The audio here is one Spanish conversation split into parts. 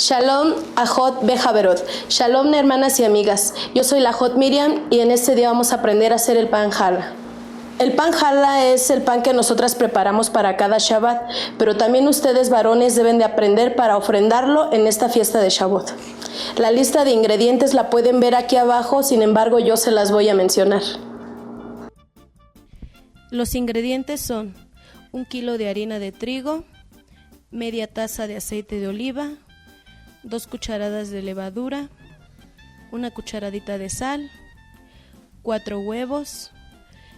Shalom, Ajot Bejaverot. Shalom, hermanas y amigas. Yo soy la Ajot Miriam y en este día vamos a aprender a hacer el pan challah. El pan challah es el pan que nosotras preparamos para cada Shabbat, pero también ustedes varones deben de aprender para ofrendarlo en esta fiesta de Shavuot. La lista de ingredientes la pueden ver aquí abajo, sin embargo yo se las voy a mencionar. Los ingredientes son 1 kilo de harina de trigo, media taza de aceite de oliva, 2 cucharadas de levadura, 1 cucharadita de sal, 4 huevos,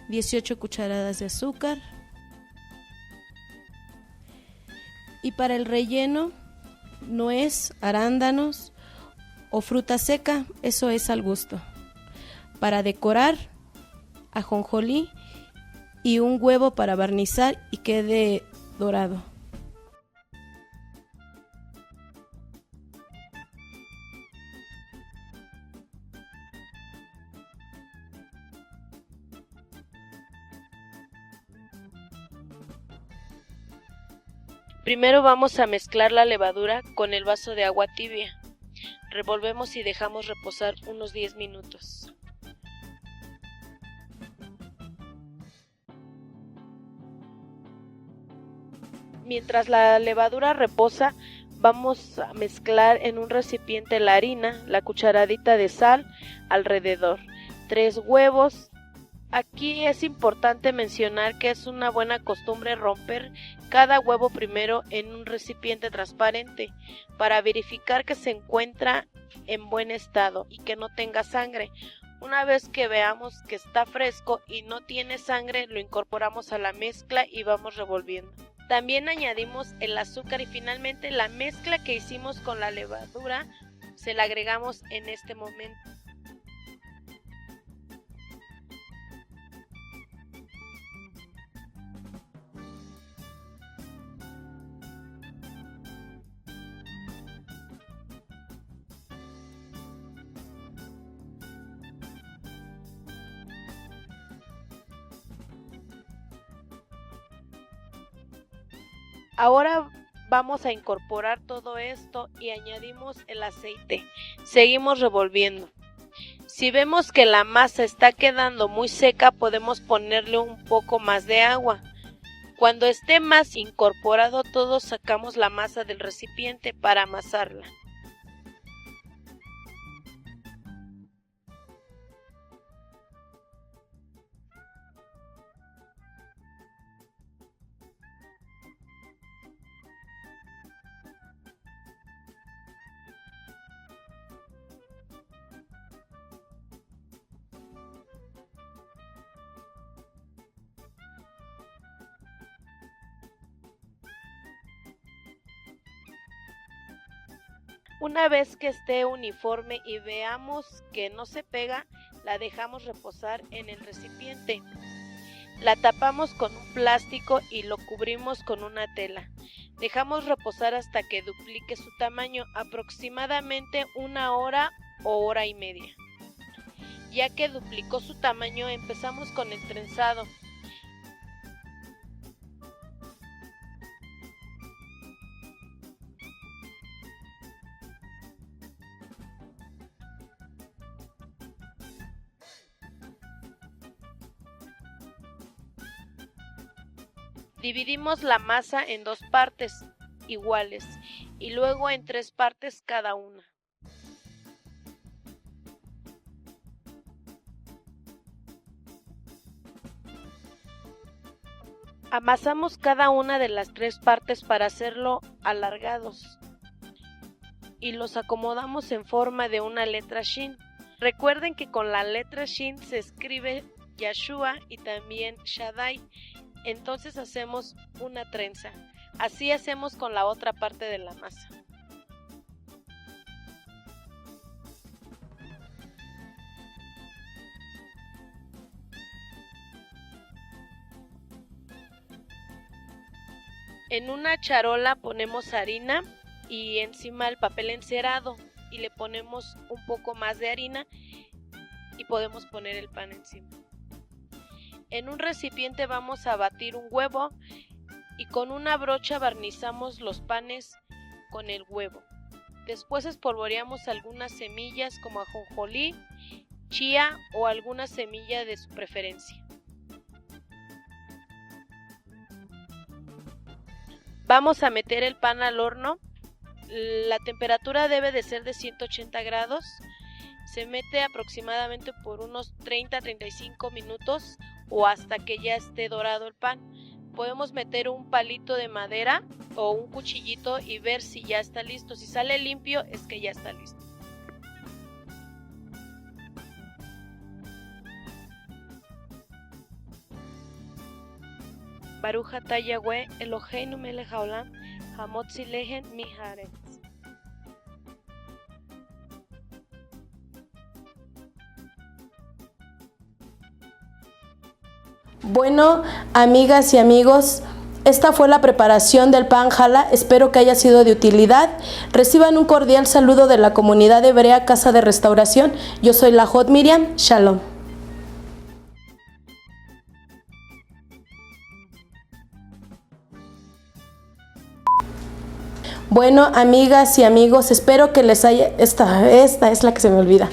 18 cucharadas de azúcar. Y para el relleno, nuez, arándanos o fruta seca, eso es al gusto. Para decorar, ajonjolí y un huevo para barnizar y quede dorado. Primero vamos a mezclar la levadura con el vaso de agua tibia. Revolvemos y dejamos reposar unos 10 minutos. Mientras la levadura reposa, vamos a mezclar en un recipiente la harina, la cucharadita de sal alrededor, 3 huevos. Aquí es importante mencionar que es una buena costumbre romper cada huevo primero en un recipiente transparente para verificar que se encuentra en buen estado y que no tenga sangre. Una vez que veamos que está fresco y no tiene sangre, lo incorporamos a la mezcla y vamos revolviendo. También añadimos el azúcar y finalmente la mezcla que hicimos con la levadura se la agregamos en este momento. Ahora vamos a incorporar todo esto y añadimos el aceite. Seguimos revolviendo. Si vemos que la masa está quedando muy seca, podemos ponerle un poco más de agua. Cuando esté más incorporado todo, sacamos la masa del recipiente para amasarla. Una vez que esté uniforme y veamos que no se pega, la dejamos reposar en el recipiente. La tapamos con un plástico y lo cubrimos con una tela. Dejamos reposar hasta que duplique su tamaño, aproximadamente 1 hora o hora y media. Ya que duplicó su tamaño, empezamos con el trenzado. Dividimos la masa en 2 partes iguales y luego en 3 partes cada una. Amasamos cada una de las 3 partes para hacerlo alargados y los acomodamos en forma de una letra Shin. Recuerden que con la letra Shin se escribe Yeshua y también Shaddai. Entonces hacemos una trenza. Así hacemos con la otra parte de la masa. En una charola ponemos harina y encima el papel encerado y le ponemos un poco más de harina y podemos poner el pan encima. En un recipiente vamos a batir un huevo y con una brocha barnizamos los panes con el huevo. Después espolvoreamos algunas semillas como ajonjolí, chía o alguna semilla de su preferencia. Vamos a meter el pan al horno. La temperatura debe de ser de 180 grados. Se mete aproximadamente por unos 30-35 minutos o hasta que ya esté dorado el pan. Podemos meter un palito de madera o un cuchillito y ver si ya está listo. Si sale limpio es que ya está listo. Baruch atah Yahweh Eloheinu melech haolam hamotzi lehen miharetz. Bueno, amigas y amigos, esta fue la preparación del pan challah. Espero que haya sido de utilidad. Reciban un cordial saludo de la comunidad hebrea Casa de Restauración. Yo soy la Jot Miriam. Shalom. Bueno, amigas y amigos, espero que les haya... Esta es la que se me olvida.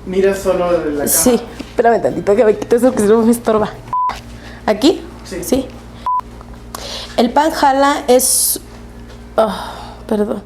Mira solo la cámara. Sí, espérame tantito que me quito eso que si no me estorba. ¿Aquí? Sí. Sí. El pan challah es... perdón.